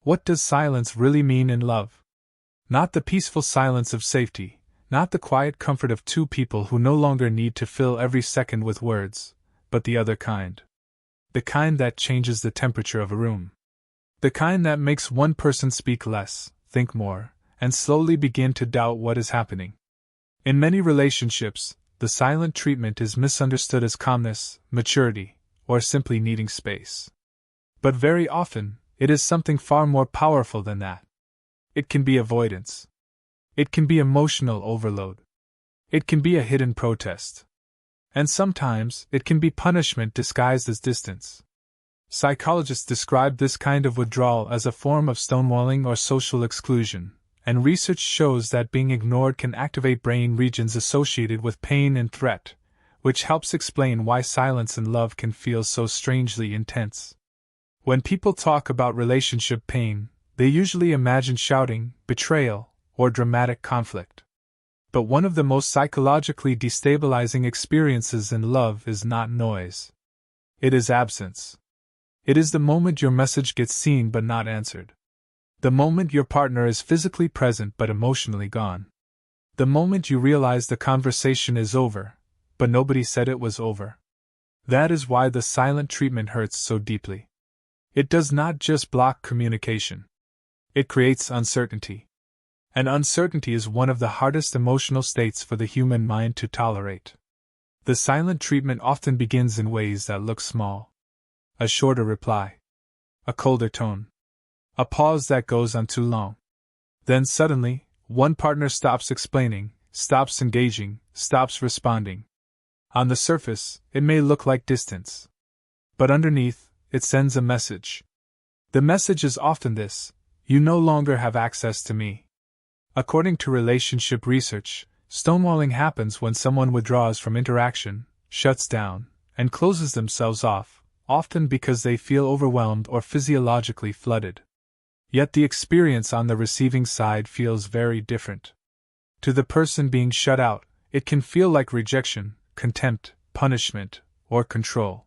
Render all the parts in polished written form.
What does silence really mean in love? Not the peaceful silence of safety, not the quiet comfort of two people who no longer need to fill every second with words, but the other kind. The kind that changes the temperature of a room. The kind that makes one person speak less, think more, and slowly begin to doubt what is happening. In many relationships, the silent treatment is misunderstood as calmness, maturity, or simply needing space. But very often, it is something far more powerful than that. It can be avoidance. It can be emotional overload. It can be a hidden protest. And sometimes, it can be punishment disguised as distance. Psychologists describe this kind of withdrawal as a form of stonewalling or social exclusion, and research shows that being ignored can activate brain regions associated with pain and threat, which helps explain why silence in love can feel so strangely intense. When people talk about relationship pain, they usually imagine shouting, betrayal, or dramatic conflict. But one of the most psychologically destabilizing experiences in love is not noise. It is absence. It is the moment your message gets seen but not answered. The moment your partner is physically present but emotionally gone. The moment you realize the conversation is over, but nobody said it was over. That is why the silent treatment hurts so deeply. It does not just block communication. It creates uncertainty. And uncertainty is one of the hardest emotional states for the human mind to tolerate. The silent treatment often begins in ways that look small. A shorter reply. A colder tone. A pause that goes on too long. Then suddenly, one partner stops explaining, stops engaging, stops responding. On the surface, it may look like distance. But underneath, it sends a message. The message is often this: you no longer have access to me. According to relationship research, stonewalling happens when someone withdraws from interaction, shuts down, and closes themselves off, often because they feel overwhelmed or physiologically flooded. Yet the experience on the receiving side feels very different. To the person being shut out, it can feel like rejection, contempt, punishment, or control.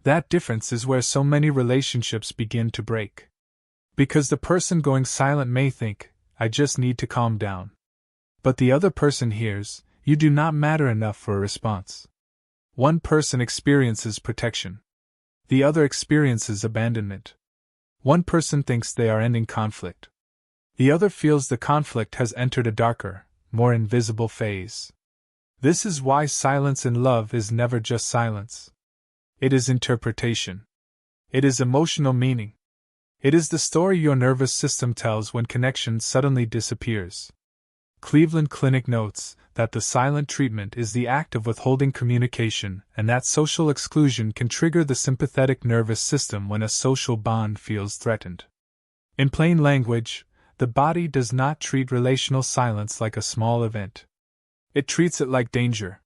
That difference is where so many relationships begin to break. Because the person going silent may think, I just need to calm down. But the other person hears, you do not matter enough for a response. One person experiences protection. The other experiences abandonment. One person thinks they are ending conflict. The other feels the conflict has entered a darker, more invisible phase. This is why silence in love is never just silence. It is interpretation. It is emotional meaning. It is the story your nervous system tells when connection suddenly disappears. Cleveland Clinic notes that the silent treatment is the act of withholding communication, and that social exclusion can trigger the sympathetic nervous system when a social bond feels threatened. In plain language, the body does not treat relational silence like a small event. It treats it like danger.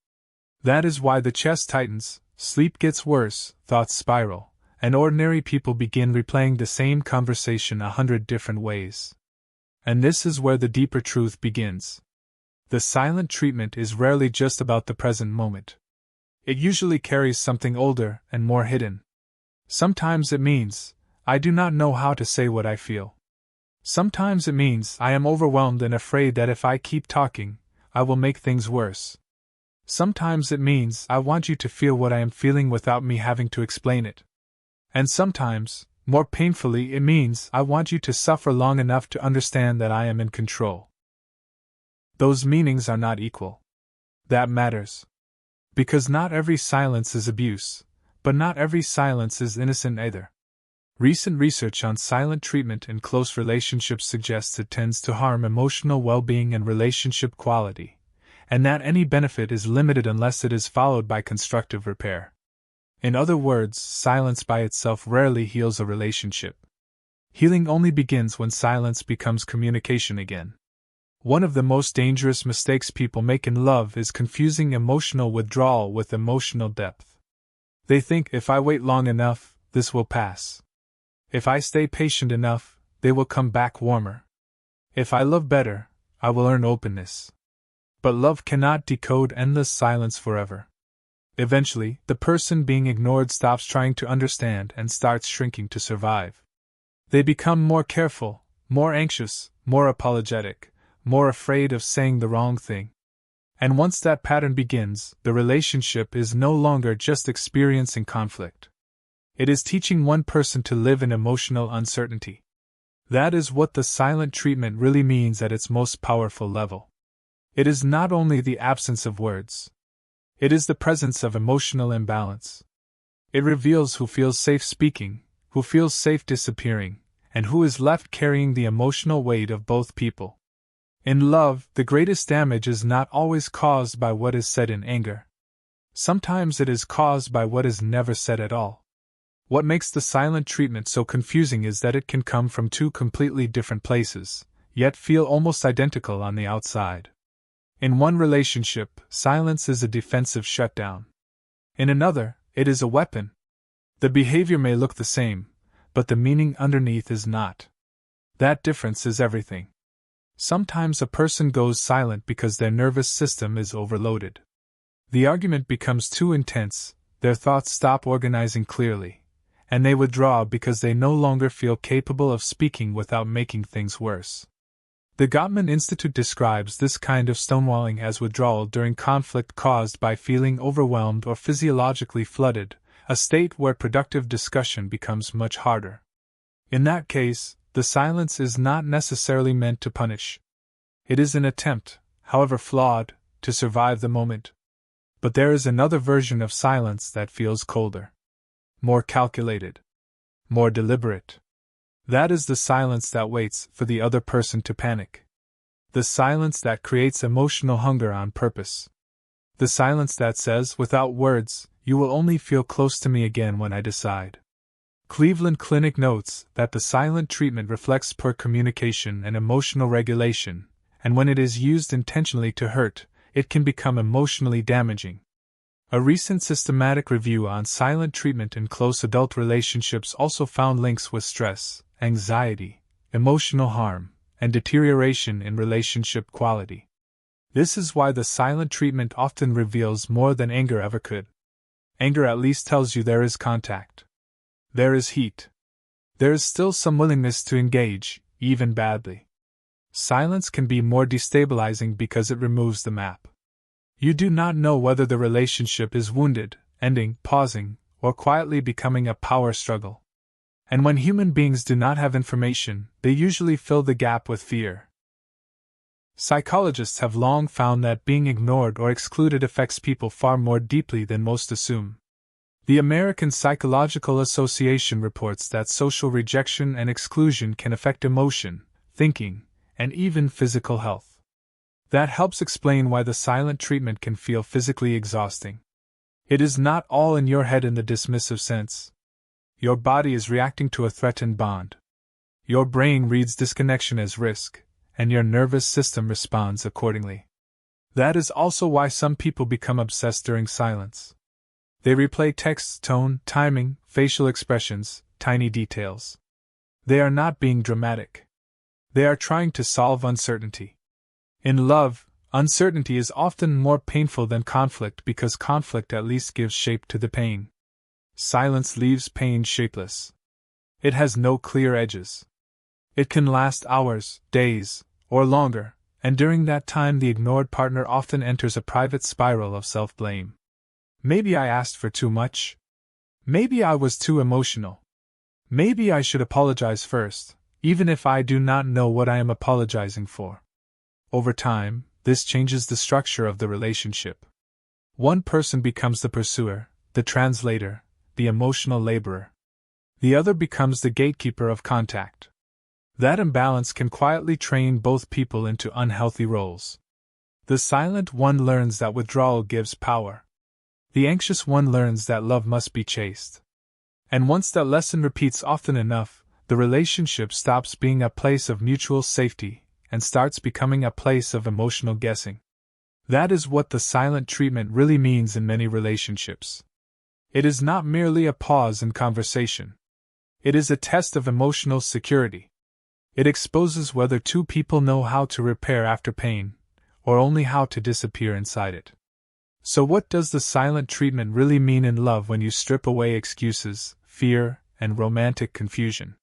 That is why the chest tightens, sleep gets worse, thoughts spiral, and ordinary people begin replaying the same conversation 100 different ways. And this is where the deeper truth begins. The silent treatment is rarely just about the present moment. It usually carries something older and more hidden. Sometimes it means, I do not know how to say what I feel. Sometimes it means, I am overwhelmed and afraid that if I keep talking, I will make things worse. Sometimes it means, I want you to feel what I am feeling without me having to explain it. And sometimes, more painfully, it means, I want you to suffer long enough to understand that I am in control. Those meanings are not equal. That matters. Because not every silence is abuse, but not every silence is innocent either. Recent research on silent treatment in close relationships suggests it tends to harm emotional well-being and relationship quality, and that any benefit is limited unless it is followed by constructive repair. In other words, silence by itself rarely heals a relationship. Healing only begins when silence becomes communication again. One of the most dangerous mistakes people make in love is confusing emotional withdrawal with emotional depth. They think, if I wait long enough, this will pass. If I stay patient enough, they will come back warmer. If I love better, I will earn openness. But love cannot decode endless silence forever. Eventually, the person being ignored stops trying to understand and starts shrinking to survive. They become more careful, more anxious, more apologetic, more afraid of saying the wrong thing. And once that pattern begins, the relationship is no longer just experiencing conflict. It is teaching one person to live in emotional uncertainty. That is what the silent treatment really means at its most powerful level. It is not only the absence of words. It is the presence of emotional imbalance. It reveals who feels safe speaking, who feels safe disappearing, and who is left carrying the emotional weight of both people. In love, the greatest damage is not always caused by what is said in anger. Sometimes it is caused by what is never said at all. What makes the silent treatment so confusing is that it can come from two completely different places, yet feel almost identical on the outside. In one relationship, silence is a defensive shutdown. In another, it is a weapon. The behavior may look the same, but the meaning underneath is not. That difference is everything. Sometimes a person goes silent because their nervous system is overloaded. The argument becomes too intense, their thoughts stop organizing clearly, and they withdraw because they no longer feel capable of speaking without making things worse. The Gottman Institute describes this kind of stonewalling as withdrawal during conflict caused by feeling overwhelmed or physiologically flooded, a state where productive discussion becomes much harder. In that case, the silence is not necessarily meant to punish. It is an attempt, however flawed, to survive the moment. But there is another version of silence that feels colder, more calculated, more deliberate. That is the silence that waits for the other person to panic. The silence that creates emotional hunger on purpose. The silence that says, without words, you will only feel close to me again when I decide. Cleveland Clinic notes that the silent treatment reflects poor communication and emotional regulation, and when it is used intentionally to hurt, it can become emotionally damaging. A recent systematic review on silent treatment in close adult relationships also found links with stress, anxiety, emotional harm, and deterioration in relationship quality. This is why the silent treatment often reveals more than anger ever could. Anger at least tells you there is contact. There is heat. There is still some willingness to engage, even badly. Silence can be more destabilizing because it removes the map. You do not know whether the relationship is wounded, ending, pausing, or quietly becoming a power struggle. And when human beings do not have information, they usually fill the gap with fear. Psychologists have long found that being ignored or excluded affects people far more deeply than most assume. The American Psychological Association reports that social rejection and exclusion can affect emotion, thinking, and even physical health. That helps explain why the silent treatment can feel physically exhausting. It is not all in your head in the dismissive sense. Your body is reacting to a threatened bond. Your brain reads disconnection as risk, and your nervous system responds accordingly. That is also why some people become obsessed during silence. They replay texts, tone, timing, facial expressions, tiny details. They are not being dramatic. They are trying to solve uncertainty. In love, uncertainty is often more painful than conflict because conflict at least gives shape to the pain. Silence leaves pain shapeless. It has no clear edges. It can last hours, days, or longer, and during that time the ignored partner often enters a private spiral of self-blame. Maybe I asked for too much. Maybe I was too emotional. Maybe I should apologize first, even if I do not know what I am apologizing for. Over time, this changes the structure of the relationship. One person becomes the pursuer, the translator, the emotional laborer. The other becomes the gatekeeper of contact. That imbalance can quietly train both people into unhealthy roles. The silent one learns that withdrawal gives power. The anxious one learns that love must be chaste. And once that lesson repeats often enough, the relationship stops being a place of mutual safety and starts becoming a place of emotional guessing. That is what the silent treatment really means in many relationships. It is not merely a pause in conversation. It is a test of emotional security. It exposes whether two people know how to repair after pain, or only how to disappear inside it. So what does the silent treatment really mean in love when you strip away excuses, fear, and romantic confusion?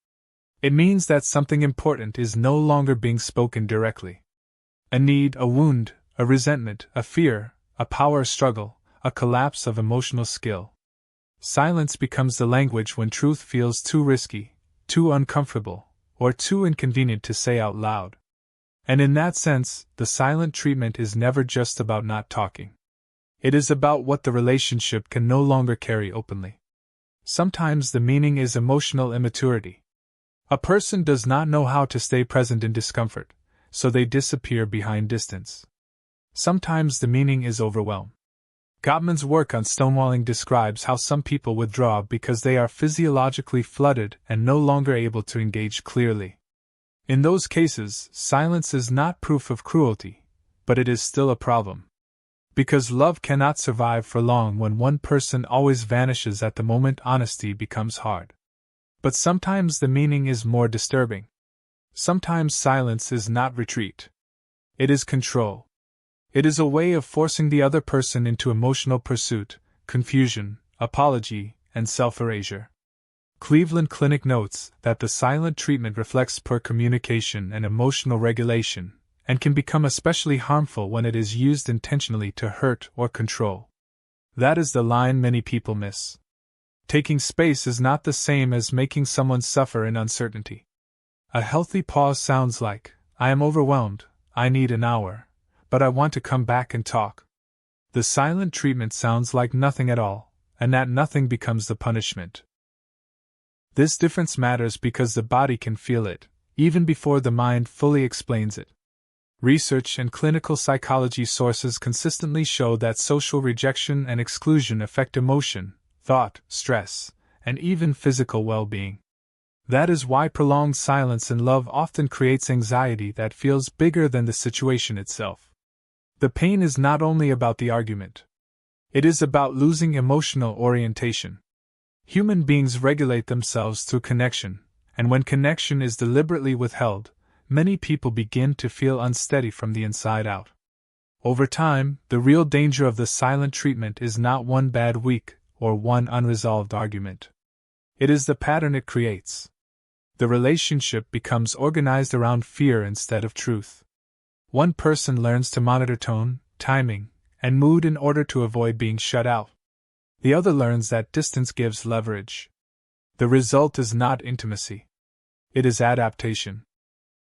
It means that something important is no longer being spoken directly. A need, a wound, a resentment, a fear, a power struggle, a collapse of emotional skill. Silence becomes the language when truth feels too risky, too uncomfortable, or too inconvenient to say out loud. And in that sense, the silent treatment is never just about not talking. It is about what the relationship can no longer carry openly. Sometimes the meaning is emotional immaturity. A person does not know how to stay present in discomfort, so they disappear behind distance. Sometimes the meaning is overwhelm. Gottman's work on stonewalling describes how some people withdraw because they are physiologically flooded and no longer able to engage clearly. In those cases, silence is not proof of cruelty, but it is still a problem. Because love cannot survive for long when one person always vanishes at the moment honesty becomes hard. But sometimes the meaning is more disturbing. Sometimes silence is not retreat. It is control. It is a way of forcing the other person into emotional pursuit, confusion, apology, and self-erasure. Cleveland Clinic notes that the silent treatment reflects poor communication and emotional regulation, and can become especially harmful when it is used intentionally to hurt or control. That is the line many people miss. Taking space is not the same as making someone suffer in uncertainty. A healthy pause sounds like, I am overwhelmed, I need an hour, but I want to come back and talk. The silent treatment sounds like nothing at all, and that nothing becomes the punishment. This difference matters because the body can feel it, even before the mind fully explains it. Research and clinical psychology sources consistently show that social rejection and exclusion affect emotion, thought, stress, and even physical well-being. That is why prolonged silence in love often creates anxiety that feels bigger than the situation itself. The pain is not only about the argument. It is about losing emotional orientation. Human beings regulate themselves through connection, and when connection is deliberately withheld, many people begin to feel unsteady from the inside out. Over time, the real danger of the silent treatment is not one bad week or one unresolved argument. It is the pattern it creates. The relationship becomes organized around fear instead of truth. One person learns to monitor tone, timing, and mood in order to avoid being shut out. The other learns that distance gives leverage. The result is not intimacy. It is adaptation.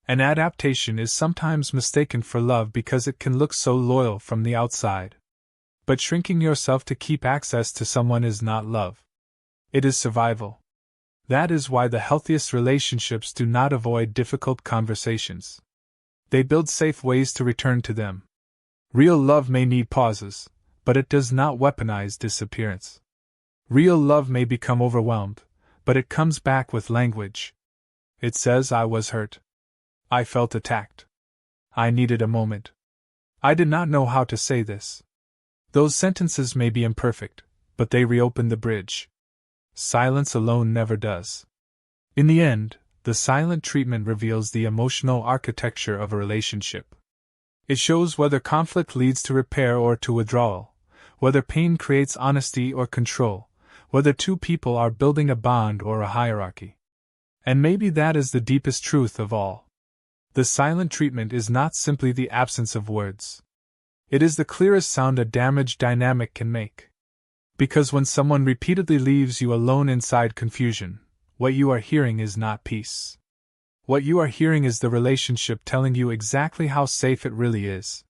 And adaptation is sometimes mistaken for love because it can look so loyal from the outside. But shrinking yourself to keep access to someone is not love. It is survival. That is why the healthiest relationships do not avoid difficult conversations. They build safe ways to return to them. Real love may need pauses, but it does not weaponize disappearance. Real love may become overwhelmed, but it comes back with language. It says, I was hurt. I felt attacked. I needed a moment. I did not know how to say this. Those sentences may be imperfect, but they reopen the bridge. Silence alone never does. In the end, the silent treatment reveals the emotional architecture of a relationship. It shows whether conflict leads to repair or to withdrawal, whether pain creates honesty or control, whether two people are building a bond or a hierarchy. And maybe that is the deepest truth of all. The silent treatment is not simply the absence of words. It is the clearest sound a damaged dynamic can make. Because when someone repeatedly leaves you alone inside confusion, what you are hearing is not peace. What you are hearing is the relationship telling you exactly how safe it really is.